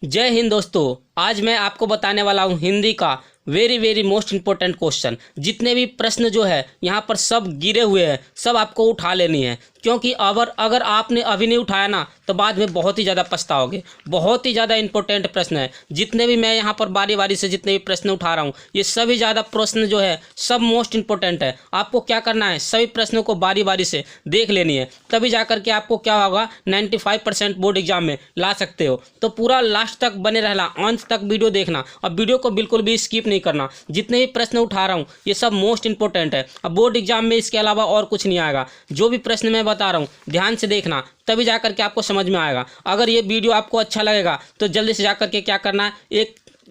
जय हिंद दोस्तों। आज मैं आपको बताने वाला हूँ हिंदी का वेरी मोस्ट इंपॉर्टेंट क्वेश्चन। जितने भी प्रश्न जो है यहाँ पर सब गिरे हुए हैं, सब आपको उठा लेनी है, क्योंकि अगर आपने अभी नहीं उठाया ना तो बाद में बहुत ही ज़्यादा पछताओगे। बहुत ही ज़्यादा इंपॉर्टेंट प्रश्न है। जितने भी मैं यहाँ पर बारी बारी से जितने भी प्रश्न उठा रहा हूँ, ये सभी ज़्यादा प्रश्न जो है सब मोस्ट इंपॉर्टेंट है। आपको क्या करना है, सभी प्रश्नों को बारी बारी से देख लेनी है, तभी जा करके आपको क्या होगा 95% बोर्ड एग्जाम में ला सकते हो। तो पूरा लास्ट तक बने रहना, अंत तक वीडियो देखना और वीडियो को बिल्कुल भी स्किप नहीं करना। जितने भी प्रश्न उठा रहा हूँ ये सब मोस्ट इंपॉर्टेंट है। अब बोर्ड एग्जाम में इसके अलावा और कुछ नहीं आएगा। जो भी प्रश्न मैं बता रहा हूँ ध्यान से देखना, तभी जाकर के आपको समझ में आएगा। अगर ये वीडियो आपको अच्छा लगेगा तो जल्दी से जाकर के क्या करना है,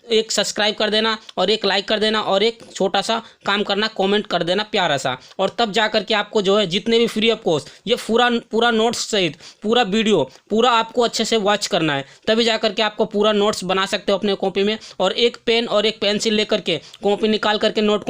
एक सब्सक्राइब कर देना और एक लाइक कर देना और एक छोटा सा काम करना, कमेंट कर देना प्यारा सा। और तब जा करके आपको जो है जितने भी फ्री ऑफ कॉस्ट ये पूरा नोट्स सहित पूरा वीडियो पूरा आपको अच्छे से वॉच करना है, तभी जा करके आपको पूरा नोट्स बना सकते हो अपने कॉपी में। और एक पेन और एक पेंसिल लेकर के कॉपी निकाल करके नोट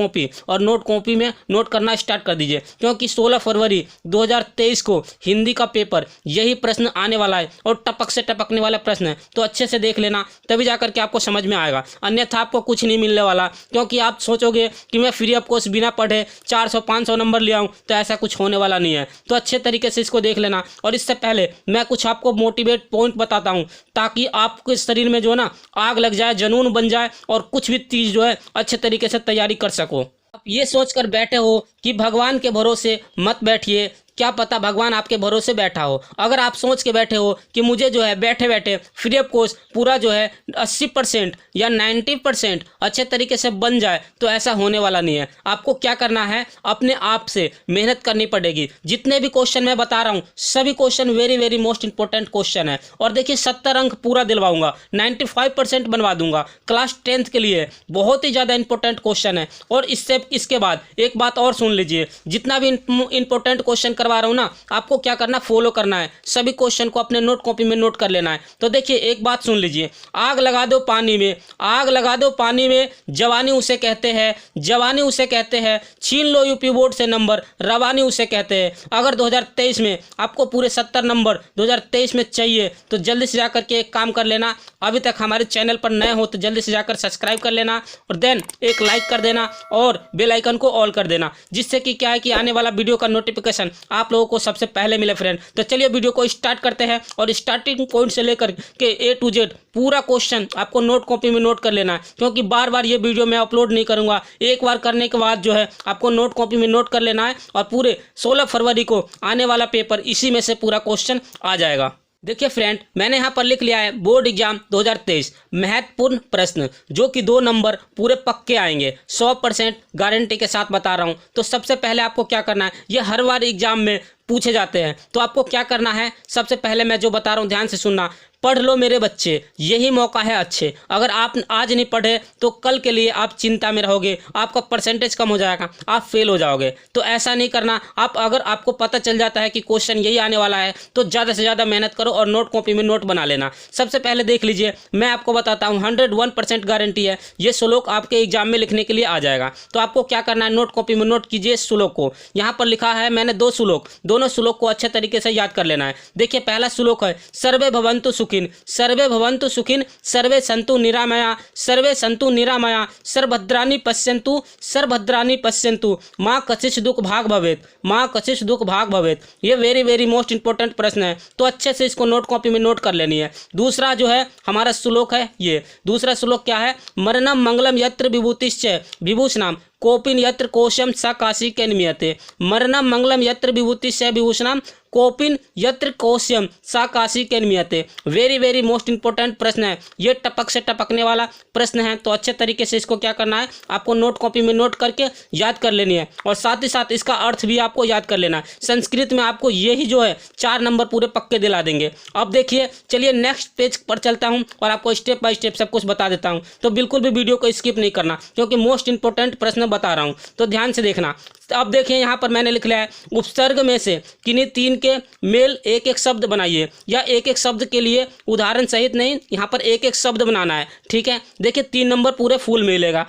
कॉपी में नोट करना स्टार्ट कर दीजिए, क्योंकि 16 फरवरी 2023 को हिंदी का पेपर यही प्रश्न आने वाला है और टपक से टपकने वाला प्रश्न है। तो अच्छे से देख लेना, तभी जा करके आपको समझ में आएगा। अन्यथा आपको कुछ नहीं मिलने वाला, क्योंकि आप सोचोगे कि मैं फ्री ऑफ कॉस्ट बिना पढ़े 400-500 नंबर ले आऊं, तो ऐसा कुछ होने वाला नहीं है। तो अच्छे तरीके से इसको देख लेना। और इससे पहले मैं कुछ आपको मोटिवेट पॉइंट बताता हूं, ताकि आपके शरीर में जो है ना आग लग जाए, जुनून बन जाए और कुछ भी चीज़ जो है अच्छे तरीके से तैयारी कर सको। आप ये सोचकर बैठे हो कि भगवान के भरोसे मत बैठिए, क्या पता भगवान आपके भरोसे बैठा हो। अगर आप सोच के बैठे हो कि मुझे जो है बैठे बैठे फ्री ऑफ कॉस्ट पूरा जो है 80% या 90% अच्छे तरीके से बन जाए, तो ऐसा होने वाला नहीं है। आपको क्या करना है, अपने आप से मेहनत करनी पड़ेगी। जितने भी क्वेश्चन मैं बता रहा हूँ सभी question very most important question है। और देखिए 70 अंक पूरा दिलवाऊंगा, 95% बनवा दूंगा। क्लास 10th के लिए बहुत ही ज़्यादा इंपॉर्टेंट क्वेश्चन है। और इसके बाद एक बात और सुन लीजिए, जितना भी इंपॉर्टेंट क्वेश्चन करवा रहा हूं ना, आपको क्या करना, फॉलो करना है। सभी क्वेश्चन को अपने नोट कॉपी में नोट कर लेना है। तो देखिए एक बात सुन लीजिए, आग लगा दो पानी में, आग लगा दो पानी में, जवानी उसे कहते हैं, जवानी उसे कहते हैं, छीन लो यूपी बोर्ड से नंबर, रवानी उसे कहते हैं। अगर 2023 में आपको पूरे 70 नंबर 2023 में चाहिए तो जल्दी से जाकर के एक काम कर लेना। अभी तक हमारे चैनल पर नए हो तो जल्दी से जाकर सब्सक्राइब कर लेना और देन एक लाइक कर देना और बेल आइकन को ऑल कर देना, जिससे कि क्या है कि आने वाला वीडियो का नोटिफिकेशन आप लोगों को सबसे पहले मिले फ्रेंड। तो चलिए वीडियो को स्टार्ट करते हैं और स्टार्टिंग पॉइंट से लेकर के A to Z पूरा क्वेश्चन आपको नोट कॉपी में नोट कर लेना है, क्योंकि बार बार ये वीडियो मैं अपलोड नहीं करूंगा। एक बार करने के बाद जो है आपको नोट कॉपी में नोट कर लेना है और पूरे 16 फरवरी को आने वाला पेपर इसी में से पूरा क्वेश्चन आ जाएगा। देखिए फ्रेंड, मैंने यहाँ पर लिख लिया है बोर्ड एग्जाम 2023 महत्वपूर्ण प्रश्न, जो कि 2 नंबर पूरे पक्के आएंगे, 100% गारंटी के साथ बता रहा हूँ। तो सबसे पहले आपको क्या करना है, ये हर बार एग्जाम में पूछे जाते हैं। तो आपको क्या करना है, सबसे पहले मैं जो बता रहा हूँ ध्यान से सुनना। पढ़ लो मेरे बच्चे, यही मौका है अच्छे। अगर आप आज नहीं पढ़े तो कल के लिए आप चिंता में रहोगे, आपका परसेंटेज कम हो जाएगा, आप फेल हो जाओगे। तो ऐसा नहीं करना। अगर आपको पता चल जाता है कि क्वेश्चन यही आने वाला है तो ज़्यादा से ज़्यादा मेहनत करो और नोट कॉपी में नोट बना लेना। सबसे पहले देख लीजिए, मैं आपको बताता हूँ 101% गारंटी है ये श्लोक आपके एग्जाम में लिखने के लिए आ जाएगा। तो आपको क्या करना है, नोट कॉपी में नोट कीजिए श्लोक को। यहाँ पर लिखा है मैंने 2 श्लोक, दोनों श्लोक को अच्छे तरीके से याद कर लेना है। देखिए पहला श्लोक है सर्वे भवन्तु सुखिन, सर्वे भवन्तु सुखिन, सर्वे सन्तु निरामया, सर्वे सन्तु निरामया, सर्वभद्राणि पश्यन्तु, सर्वभद्राणि पश्यन्तु, माँ कचिश दुख भाग भवेत, माँ कचिश दुख भाग भवेत। ये वेरी मोस्ट इंपॉर्टेंट प्रश्न है, तो अच्छे से इसको नोट कॉपी में नोट कर लेनी है। दूसरा जो है हमारा श्लोक है, ये दूसरा श्लोक क्या है, मरणम मंगलम यत्र विभूतिश्च विभूषणम कोपिन यत्र कोशम स काशी के नियते, मरणम मंगलम यत्र विभूतिश्च विभूषणम कोपिन यत्र कोशम सा काशी के नियते। वेरी मोस्ट इंपॉर्टेंट प्रश्न है, ये टपक से टपकने वाला प्रश्न है। तो अच्छे तरीके से इसको क्या करना है, आपको नोट कॉपी में नोट करके याद कर लेनी है और साथ ही साथ इसका अर्थ भी आपको याद कर लेना है। संस्कृत में आपको यही जो है 4 नंबर पूरे पक्के दिला देंगे। अब देखिए, चलिए नेक्स्ट पेज पर चलता हूँ और आपको स्टेप बाय स्टेप सब कुछ बता देता हूँ। तो बिल्कुल भी वीडियो को स्किप नहीं करना, क्योंकि मोस्ट इंपॉर्टेंट प्रश्न बता रहा हूँ, तो ध्यान से देखना। अब देखिए यहाँ पर मैंने लिख लिया है, उपसर्ग में से किन्हीं 3 के मेल एक शब्द बनाइए, या एक शब्द के लिए उदाहरण सहित नहीं, यहाँ पर एक शब्द बनाना है। ठीक है, देखिए 3 नंबर पूरे फुल मिलेगा।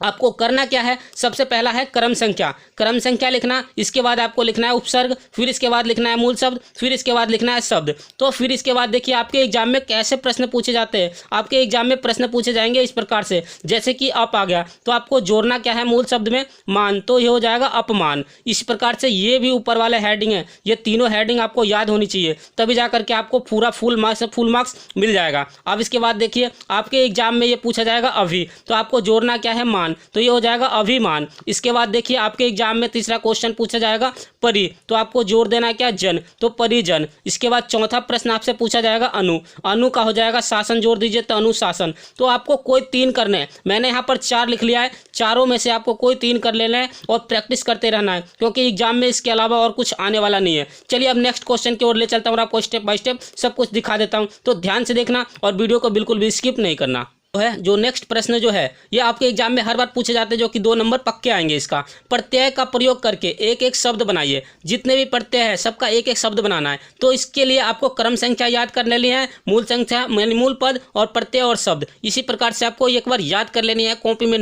आपको करना क्या है, सबसे पहला है क्रम संख्या लिखना, इसके बाद आपको लिखना है उपसर्ग, फिर इसके बाद लिखना है मूल शब्द, फिर इसके बाद लिखना है शब्द। तो फिर इसके बाद देखिए आपके एग्जाम में कैसे प्रश्न पूछे जाते हैं। आपके एग्जाम में प्रश्न पूछे जाएंगे इस प्रकार से, जैसे कि अप आ गया तो आपको जोड़ना क्या है मूल शब्द में, मान, तो ये हो जाएगा अपमान। इस प्रकार से ये भी ऊपर वाले हेडिंग है, ये तीनों हेडिंग आपको याद होनी चाहिए, तभी जा करके आपको पूरा फुल मार्क्स मिल जाएगा। अब इसके बाद देखिए आपके एग्जाम में ये पूछा जाएगा अभी, तो आपको जोड़ना क्या है मान, तो ये हो जाएगा अभिमान। इसके बाद देखिए आपके एग्जाम में तीसरा क्वेश्चन पूछा जाएगा परि, तो आपको जोड़ देना क्या जन, तो परिजन। इसके बाद चौथा प्रश्न आपसे पूछा जाएगा अनु का हो जाएगा शासन, जोड़ दीजिए तो अनुशासन। तो आपको कोई 3 करने हैं, मैंने यहाँ पर 4 लिख लिया है, चारों में से आपको कोई 3 कर लेना है और प्रैक्टिस करते रहना है, क्योंकि एग्जाम में इसके अलावा और कुछ आने वाला नहीं है। चलिए अब नेक्स्ट क्वेश्चन की ओर ले चलता हूँ और आपको स्टेप बाय स्टेप सब कुछ दिखा देता हूँ, तो ध्यान से देखना और वीडियो को बिल्कुल भी स्किप नहीं करना है। जो नेक्स्ट प्रश्न जो है ये आपके एग्जाम में हर बार पूछे जाते हैं, जो कि 2 नंबर पक्के आएंगे। इसका प्रत्यय का प्रयोग करके एक एक शब्द बनाइए, जितने भी प्रत्यय है सबका एक एक शब्द बनाना है। तो इसके लिए आपको क्रम संख्या याद कर लेनी है, मूल संख्या मूल पद और प्रत्यय और शब्द, इसी प्रकार से आपको एक बार याद कर लेनी है। कॉपी में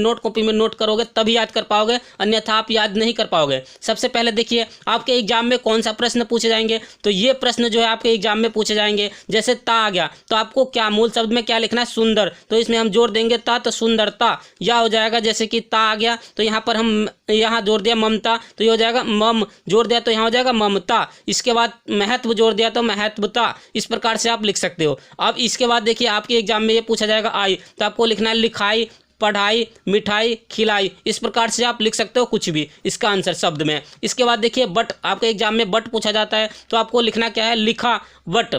नोट करोगे तभी याद कर पाओगे, अन्यथा आप याद नहीं कर पाओगे। सबसे पहले देखिए आपके एग्जाम में कौन सा प्रश्न पूछे जाएंगे, तो ये प्रश्न जो है आपके एग्जाम में पूछे जाएंगे। जैसे ता आ गया तो आपको क्या मूल शब्द में क्या लिखना है, सुंदर, तो इसमें हम जोड़ देंगे ता, तो सुंदरता। या हो जाएगा जैसे कि ता आ गया तो यहाँ पर हम यहाँ जोड़ दिया ममता, तो ये हो जाएगा मम, जोड़ दिया तो यहाँ हो जाएगा ममता। इसके बाद महत्व जोड़ दिया तो महत्वता। इस प्रकार से आप लिख सकते हो। अब इसके बाद देखिए आपके एग्जाम में ये पूछा जाएगा आई, तो आपको लिखना है लिखाई, पढ़ाई, मिठाई, खिलाई। इस प्रकार से आप लिख सकते हो कुछ भी इसका आंसर शब्द में। इसके बाद देखिए बट, आपके एग्जाम में बट पूछा जाता है, तो आपको लिखना क्या है लिखावट,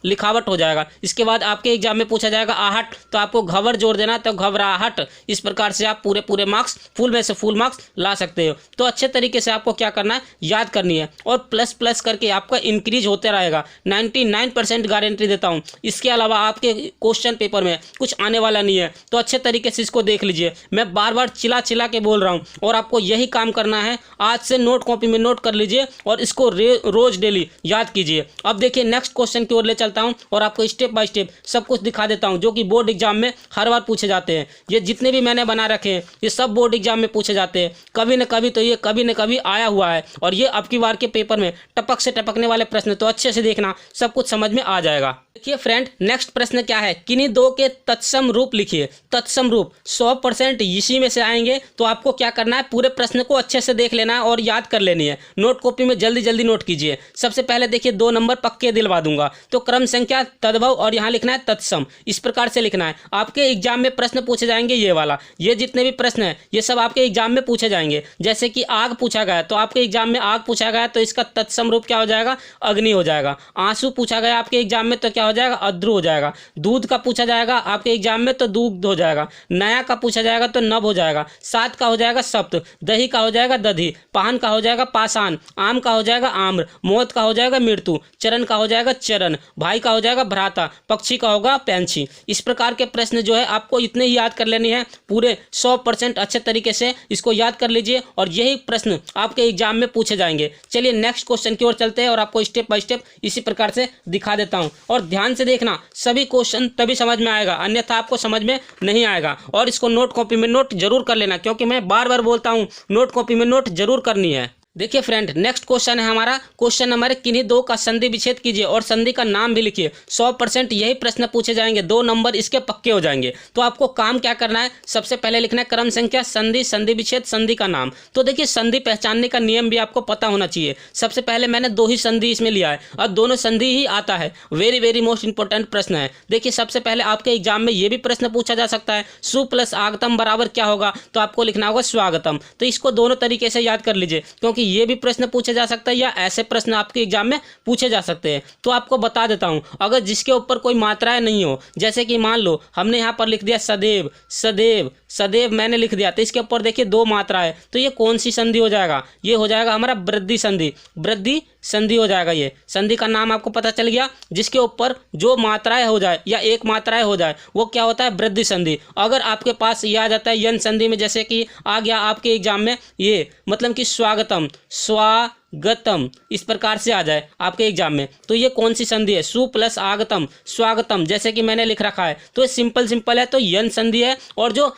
लिखावट हो जाएगा। इसके बाद आपके एग्जाम में पूछा जाएगा आहट, तो आपको घबर जोड़ देना तो घबराहट। इस प्रकार से आप पूरे मार्क्स फुल में से फुल मार्क्स ला सकते हो। तो अच्छे तरीके से आपको क्या करना है, याद करनी है और प्लस करके आपका इंक्रीज होते रहेगा। 99% गारंटी देता हूँ। इसके अलावा आपके क्वेश्चन पेपर में कुछ आने वाला नहीं है, तो अच्छे तरीके से इसको देख लीजिए। मैं बार बार चिल्ला के बोल रहा हूँ और आपको यही काम करना है। आज से नोट कॉपी में नोट कर लीजिए और इसको रोज डेली याद कीजिए। अब देखिए नेक्स्ट क्वेश्चन की ओर ले चलता हूँ और आपको स्टेप बाय स्टेप सब कुछ दिखा देता हूँ, जो कि बोर्ड एग्जाम में हर बार पूछे जाते हैं। ये जितने भी मैंने बना रखे हैं ये सब बोर्ड एग्जाम में पूछे जाते हैं, कभी न कभी तो ये कभी न कभी आया हुआ है। और ये अब की बार के पेपर में टपक से टपकने वाले प्रश्न, तो अच्छे से देखना, सब कुछ समझ में आ जाएगा। देखिए फ्रेंड नेक्स्ट प्रश्न क्या है, किन्हीं 2 के तत्सम रूप लिखिए। तत्सम रूप 100% इसी में से आएंगे, तो आपको क्या करना है, पूरे प्रश्न को अच्छे से देख लेना है और याद कर लेनी है। नोट कॉपी में जल्दी नोट कीजिए। सबसे पहले देखिए 2 नंबर पक्के दिलवा दूंगा, तो क्रम संख्या, तद्भव और यहाँ लिखना है तत्सम। इस प्रकार से लिखना है। आपके एग्जाम में प्रश्न पूछे जाएंगे ये वाला, ये जितने भी प्रश्न है ये सब आपके एग्जाम में पूछे जाएंगे। जैसे कि आग पूछा गया तो आपके एग्जाम में आग पूछा गया, तो इसका तत्सम रूप क्या हो जाएगा, अग्नि हो जाएगा। आंसू पूछा गया आपके एग्जाम में, तो क्या हो जाएगा, अध्रु हो जाएगा। दूध का पूछा जाएगा आपके एग्जाम में, तो दूध हो जाएगा। नया का पूछा जाएगा तो नभ हो जाएगा। सात का हो जाएगा सप्त। दही का हो जाएगा दधी। पान का हो जाएगा पाषाण। आम का हो जाएगा आम्र। मौत का हो जाएगा मृत्यु। चरण का हो जाएगा चरण। भाई का हो जाएगा भ्राता। पक्षी का होगा पैंछी। इस प्रकार के प्रश्न जो है आपको इतने ही याद कर लेने हैं, पूरे 100% अच्छे तरीके से इसको याद कर लीजिए और यही प्रश्न आपके एग्जाम में पूछे जाएंगे। चलिए नेक्स्ट क्वेश्चन की ओर चलते हैं और आपको स्टेप बाय स्टेप इसी प्रकार से दिखा देता हूं और ध्यान से देखना, सभी क्वेश्चन तभी समझ में आएगा, अन्यथा आपको समझ में नहीं आएगा। और इसको नोट कॉपी में नोट जरूर कर लेना, क्योंकि मैं बार बार बोलता हूं नोट कॉपी में नोट जरूर करनी है। देखिए फ्रेंड नेक्स्ट क्वेश्चन है हमारा, क्वेश्चन नंबर किन्हीं 2 का संधि विच्छेद कीजिए और संधि का नाम भी लिखिए। 100% यही प्रश्न पूछे जाएंगे, 2 नंबर इसके पक्के हो जाएंगे। तो आपको काम क्या करना है, सबसे पहले लिखना है क्रम संख्या, संधि, संधि विच्छेद, संधि का नाम। तो देखिए संधि पहचानने का नियम भी आपको पता होना चाहिए। सबसे पहले मैंने 2 ही संधि इसमें लिया है और दोनों संधि ही आता है। वेरी मोस्ट इंपॉर्टेंट प्रश्न है। देखिए सबसे पहले आपके एग्जाम में ये भी प्रश्न पूछा जा सकता है, सु प्लस आगतम बराबर क्या होगा, तो आपको लिखना होगा स्वागतम। तो इसको दोनों तरीके से याद कर लीजिए, क्योंकि ये भी प्रश्न पूछे जा सकता है या ऐसे प्रश्न आपके एग्जाम में पूछे जा सकते हैं। तो आपको बता देता हूं, अगर जिसके ऊपर कोई मात्राएं नहीं हो, जैसे कि मान लो हमने यहां पर लिख दिया सदैव, सदैव, सदैव मैंने लिख दिया, तो इसके ऊपर देखिए 2 मात्राएं, तो ये कौन सी संधि हो जाएगा, ये हो जाएगा हमारा वृद्धि संधि। वृद्धि संधि हो जाएगा। ये संधि का नाम आपको पता चल गया। जिसके ऊपर जो मात्राएं हो जाए या एक मात्राएं हो जाए वो क्या होता है, वृद्धि संधि। अगर आपके पास ये आ जाता है यन संधि में, जैसे कि आ गया आपके एग्जाम में ये, मतलब कि स्वागतम, स्वागतम, इस प्रकार से आ जाए आपके एग्जाम में, तो ये कौन सी संधि है, सु प्लस आगतम, स्वागतम, जैसे कि मैंने लिख रखा है। तो ये सिंपल है, तो यन संधि है। और जो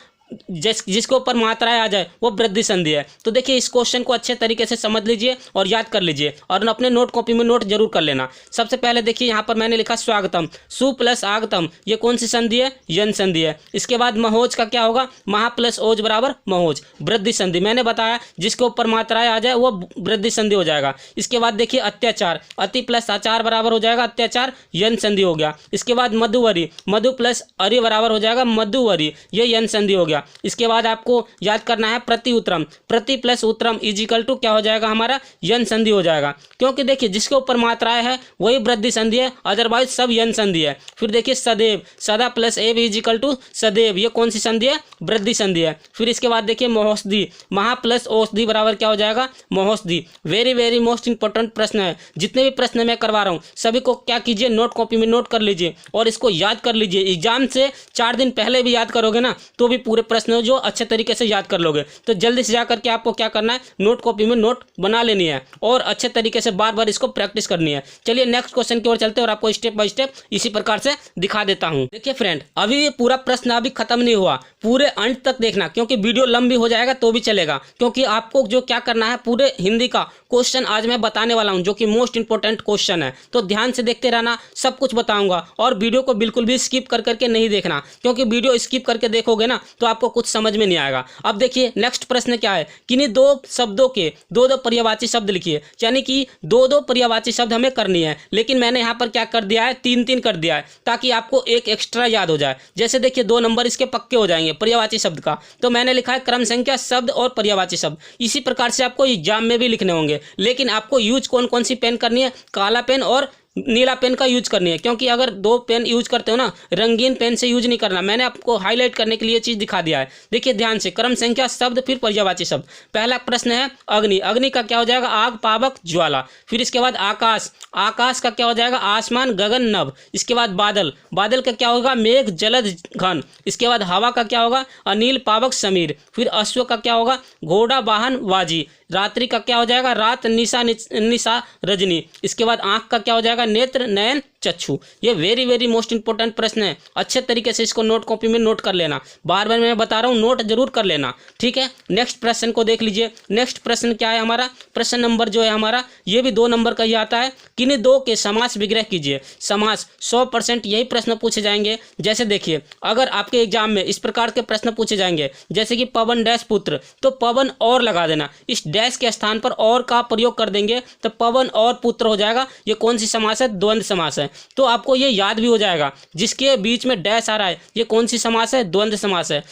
जिसके ऊपर मात्राएं आ जाए वो वृद्धि संधि है। तो देखिए इस क्वेश्चन को अच्छे तरीके से समझ लीजिए और याद कर लीजिए और अपने नोट कॉपी में नोट जरूर कर लेना। सबसे पहले देखिए यहाँ पर मैंने लिखा स्वागतम, सु प्लस आगतम, ये कौन सी संधि है? यन संधि है। इसके बाद महोज का क्या होगा? महा प्लस ओज बराबर महोज, वृद्धि संधि। मैंने बताया जिसके ऊपर मात्राएं आ जाए वो वृद्धि संधि हो जाएगा। इसके बाद देखिए अत्याचार, अति प्लस आचार बराबर हो जाएगा अत्याचार, यन संधि हो गया। इसके बाद मधुवरी, मधु प्लस अरि बराबर हो जाएगा मधुवरी, ये यन संधि हो गया। इसके बाद आपको याद करना है प्रति उत्तरम, प्रति प्लस उत्तरम इजिकल टू क्या हो जाएगा हमारा? यन संधि हो जाएगा। क्योंकि देखिए जिसके ऊपर मात्राएं है वही वृद्धि संधि है, अदरवाइज सब यन संधि है। फिर देखिए सदैव, सदा प्लस एव इजिकल टू सदैव, ये कौन सी संधि है? वृद्धि संधि है। फिर इसके बाद देखिए महोषधि, महा प्लस औषधि बराबर क्या हो जाएगा? महोषधि। वेरी वेरी मोस्ट इंपॉर्टेंट प्रश्न है। जितने भी प्रश्न मैं करवा रहा हूँ सभी को क्या कीजिए, नोट कॉपी में नोट कर लीजिए और इसको याद कर लीजिए। एग्जाम से 4 दिन पहले भी याद करोगे ना तो भी पूरे प्रश्न जो अच्छे तरीके से याद कर लोगे। तो जल्दी से जाकर के आपको क्या करना है, नोट कॉपी में नोट बना लेनी है और अच्छे तरीके से बार बार इसको प्रैक्टिस करनी है। चलिए नेक्स्ट क्वेश्चन की ओर चलते हैं और आपको स्टेप बाय स्टेप इसी प्रकार से दिखा देता हूं। देखिए फ्रेंड, अभी ये पूरा प्रश्न अभी खत्म नहीं हुआ, पूरे अंत तक देखना, क्योंकि वीडियो लंबी हो जाएगा तो भी चलेगा। क्योंकि आपको जो क्या करना है, पूरे हिंदी का क्वेश्चन आज मैं बताने वाला हूं जो कि मोस्ट इंपोर्टेंट क्वेश्चन है। तो ध्यान से देखते रहना, सब कुछ बताऊंगा और वीडियो को बिल्कुल भी स्किप कर करके नहीं देखना, क्योंकि वीडियो स्किप करके देखोगे ना तो आपको कुछ समझ में नहीं आएगा। अब देखिए नेक्स्ट प्रश्न क्या है, किन्हीं 2 शब्दों के 2 पर्यायवाची शब्द लिखिए। यानी कि 2 पर्यायवाची शब्द हमें करनी है, लेकिन मैंने यहाँ पर क्या कर दिया है, 3 कर दिया है ताकि आपको एक एक्स्ट्रा याद हो जाए। जैसे देखिए 2 नंबर इसके पक्के हो जाएंगे पर्यायवाची शब्द का। तो मैंने लिखा है क्रम संख्या शब्द और पर्यायवाची शब्द। इसी प्रकार से आपको एग्जाम में भी लिखने होंगे, लेकिन आपको यूज कौन कौन सी पेन करनी है? काला पेन और नीला पेन का यूज करनी है। क्योंकि अगर 2 पेन यूज करते हो ना, रंगीन पेन से यूज नहीं करना। मैंने आपको हाईलाइट करने के लिए चीज दिखा दिया है। देखिए ध्यान से, क्रम संख्या शब्द फिर पर्यायवाची शब्द। पहला प्रश्न है अग्नि, अग्नि का क्या हो जाएगा? आग, पावक, ज्वाला। फिर इसके बाद आकाश, आकाश का क्या हो जाएगा? आसमान, गगन, नभ। इसके बाद बादल, बादल का क्या होगा? मेघ, जलद, घन। इसके बाद हवा का क्या होगा? अनिल, पावक, समीर। फिर अश्व का क्या होगा? घोड़ा, वाहन, वाजी। रात्रि का क्या हो जाएगा? रात, निशा, निशा, रजनी। इसके बाद आंख का क्या हो जाएगा? नेत्र, नयन, चक्षु। ये वेरी वेरी मोस्ट इंपोर्टेंट प्रश्न है। अच्छे तरीके से इसको नोट कॉपी में नोट कर लेना। बार बार मैं बता रहा हूँ, नोट जरूर कर लेना, ठीक है। नेक्स्ट प्रश्न को देख लीजिए। नेक्स्ट प्रश्न क्या है हमारा? प्रश्न नंबर जो है हमारा, ये भी 2 नंबर का ही आता है। किन्हीं 2 के समास विग्रह कीजिए। समास 100% यही प्रश्न पूछे जाएंगे। जैसे देखिए, अगर आपके एग्जाम में इस प्रकार के प्रश्न पूछे जाएंगे, जैसे कि पवन डैश पुत्र, तो पवन और लगा देना। इस डैश के स्थान पर और का प्रयोग कर देंगे तो पवन और पुत्र हो जाएगा। ये कौन सी समास है? द्वंद्व समास है। तो आपको ये याद भी हो जाएगा, जिसके बीच में डैश आ रहा है ये कौन सी समास है? द्वंद्व समास है।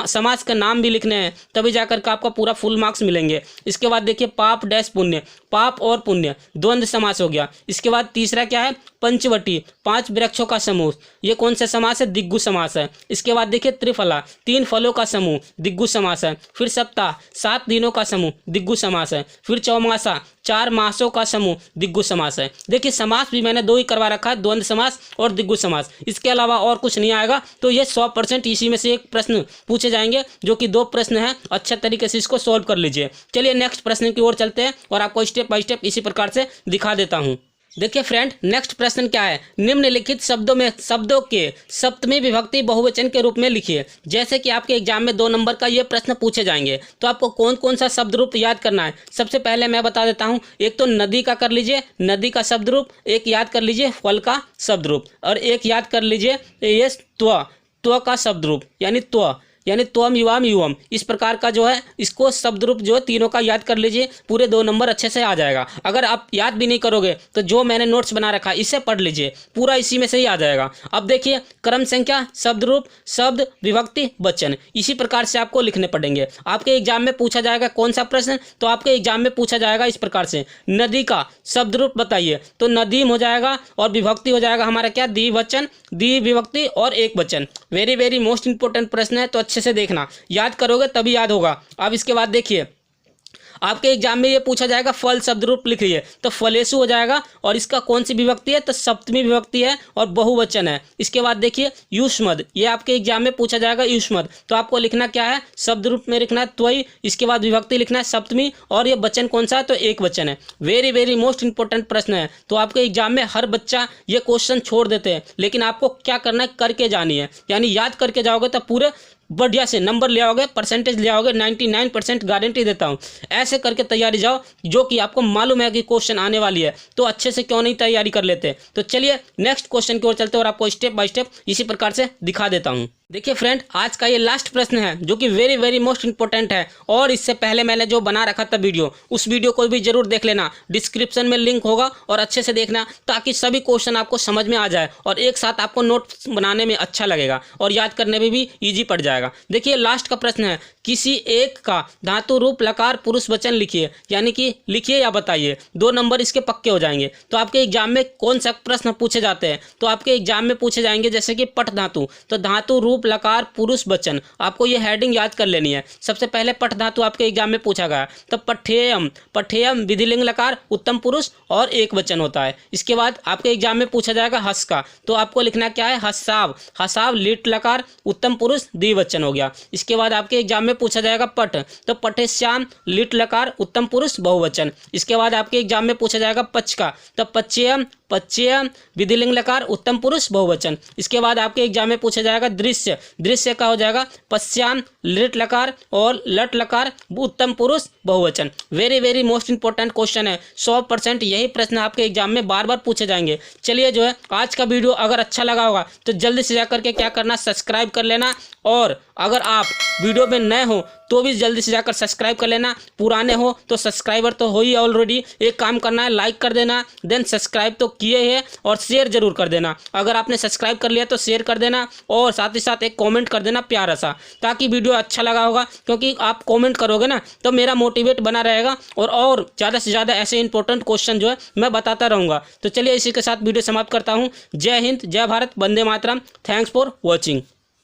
समास का नाम भी लिखने हैं, तभी जाकर के आपको पूरा फुल मार्क्स मिलेंगे। इसके बाद देखिए पाप डैश पुण्य, पाप और पुण्य, द्वंद्व समास हो गया। इसके बाद तीसरा क्या है? पंचवटी, 5 वृक्षों का समूह, ये कौन सा समास है? दिग्गु समास है। इसके बाद देखिए त्रिफला, 3 फलों का समूह, दिग्गु समास है। फिर सप्ताह, 7 दिनों का समूह, दिग्गु समास है। फिर चौमासा, 4 मासों का समूह, दिग्गु समास है। देखिए समास भी मैंने 2 ही करवा रखा है, द्वंद्व समास और दिग्गु समास। इसके अलावा और कुछ नहीं आएगा। तो ये 100% इसी में से एक प्रश्न पूछे जाएंगे, जो कि 2 प्रश्न हैं। अच्छे तरीके से इसको सॉल्व कर लीजिए। चलिए नेक्स्ट प्रश्न की ओर चलते हैं और आपको स्टेप बाय स्टेप इसी प्रकार से दिखा देता हूँ। देखिए फ्रेंड, नेक्स्ट प्रश्न क्या है? निम्नलिखित शब्दों के सप्तमी विभक्ति बहुवचन के रूप में लिखिए। जैसे कि आपके एग्जाम में 2 नंबर का ये प्रश्न पूछे जाएंगे, तो आपको कौन कौन सा शब्द रूप याद करना है। सबसे पहले मैं बता देता हूँ। एक तो नदी का कर लीजिए, नदी का शब्द रूप। एक याद कर लीजिए फल का शब्द रूप, और एक याद कर लीजिए ये त्व का शब्द रूप, यानी त्वम युवाम युवम। इस प्रकार का जो है, इसको शब्द रूप जो है तीनों का याद कर लीजिए। पूरे 2 नंबर अच्छे से आ जाएगा। अगर आप याद भी नहीं करोगे तो जो मैंने नोट्स बना रखा है इसे पढ़ लीजिए, पूरा इसी में से ही आ जाएगा। अब देखिए क्रम संख्या, शब्द रूप, शब्द, विभक्ति, वचन, इसी प्रकार से आपको लिखने पड़ेंगे। आपके एग्जाम में पूछा जाएगा कौन सा प्रश्न, तो आपके एग्जाम में पूछा जाएगा इस प्रकार से, नदी का शब्द रूप बताइए, तो नदीम हो जाएगा, और विभक्ति हो जाएगा हमारा क्या? द्विवचन, द्विविभक्ति और एक वचन। वेरी वेरी मोस्ट इंपोर्टेंट प्रश्न है, तो अच्छे से देखना, याद करोगे तभी याद होगा। अब इसके बाद देखिए, आपके एग्जाम में ये पूछा जाएगा फल शब्द रूप लिखिए, तो फलेसु हो जाएगा, और इसका कौन सी विभक्ति है? तो सप्तमी विभक्ति है और बहुवचन है। इसके बाद देखिए युष्मद, ये आपके एग्जाम में पूछा जाएगा युष्मद, तो आपको लिखना क्या है? शब्द रूप में लिखना है त्वयी, इसके बाद विभक्ति लिखना है सप्तमी, और ये वचन कौन सा है? तो एक वचन है। वेरी वेरी मोस्ट इंपोर्टेंट प्रश्न है। तो आपके एग्जाम में हर बच्चा ये क्वेश्चन छोड़ देते हैं, लेकिन आपको क्या करना है? करके जानी है, यानी याद करके जाओगे तो पूरे बढ़िया से नंबर ले आओगे, परसेंटेज ले आओगे, 99% गारंटी देता हूँ। ऐसे करके तैयारी जाओ, जो कि आपको मालूम है कि क्वेश्चन आने वाली है, तो अच्छे से क्यों नहीं तैयारी कर लेते। तो चलिए नेक्स्ट क्वेश्चन की ओर चलते हैं और आपको स्टेप बाय स्टेप इसी प्रकार से दिखा देता हूँ। देखिए फ्रेंड, आज का ये लास्ट प्रश्न है जो कि वेरी वेरी मोस्ट इंपॉर्टेंट है, और इससे पहले मैंने जो बना रखा था वीडियो, उस वीडियो को भी जरूर देख लेना, डिस्क्रिप्शन में लिंक होगा, और अच्छे से देखना ताकि सभी क्वेश्चन आपको समझ में आ जाए और एक साथ आपको नोट्स बनाने में अच्छा लगेगा और याद करने में भी ईजी पड़ जाएगा। देखिए लास्ट का प्रश्न है, किसी एक का धातु रूप लकार पुरुष वचन लिखिए, यानी कि लिखिए या बताइए। 2 नंबर इसके पक्के हो जाएंगे। तो आपके एग्जाम में कौन सा प्रश्न पूछे जाते हैं, तो आपके एग्जाम में पूछे जाएंगे जैसे कि पठ धातु, तो धातु रूप लकार पुरुष वचन, आपको ये हेडिंग याद कर लेनी है। सबसे पहले पठ धातु आपके एग्जाम में पूछा गया, तो पठेयम, पठेयम विधिलिंग लकार उत्तम पुरुष और एक वचन होता है। इसके बाद आपके एग्जाम में पूछा जाएगा हस का, तो आपको लिखना क्या है, हसाव, हसाव लिट लकार उत्तम पुरुष द्विवचन हो गया। इसके बाद आपके एग्जाम में पूछा जाएगा पट, तो पठेश्याम लिट लकार उत्तम पुरुष बहुवचन। इसके बाद आपके एग्जाम में पूछा जाएगा पच का, तो पच्चेयम, पच्चेयम विधिलिंग लकार उत्तम पुरुष बहुवचन। इसके बाद आपके एग्जाम में पूछा जाएगा दृश्य, दृश्य का हो जाएगा पश्याम लिट लकार और लट लकार उत्तम पुरुष बहुवचन। Very very most important question है, 100% यही प्रश्न आपके एग्जाम में बार बार पूछे जाएंगे। चलिए जो है आज का वीडियो अगर अच्छा लगा होगा तो जल्दी से जाकर के क्या करना, सब्सक्राइब कर लेना, और अगर आप वीडियो में नए हो तो भी जल्दी से जाकर सब्सक्राइब कर लेना, पुराने हो तो सब्सक्राइबर तो हो ही ऑलरेडी, एक काम करना है लाइक कर देना, देन सब्सक्राइब तो किए हैं और शेयर जरूर कर देना। अगर आपने सब्सक्राइब कर लिया तो शेयर कर देना, और साथ ही साथ एक कमेंट कर देना प्यारा सा, ताकि वीडियो अच्छा लगा होगा, क्योंकि आप कमेंट करोगे ना तो मेरा मोटिवेट बना रहेगा और ज़्यादा से ज़्यादा ऐसे इंपॉर्टेंट क्वेश्चन जो है मैं बताता रहूँगा। तो चलिए इसी के साथ वीडियो समाप्त करता हूँ। जय हिंद, जय भारत, वंदे मातरम। Thanks for watching.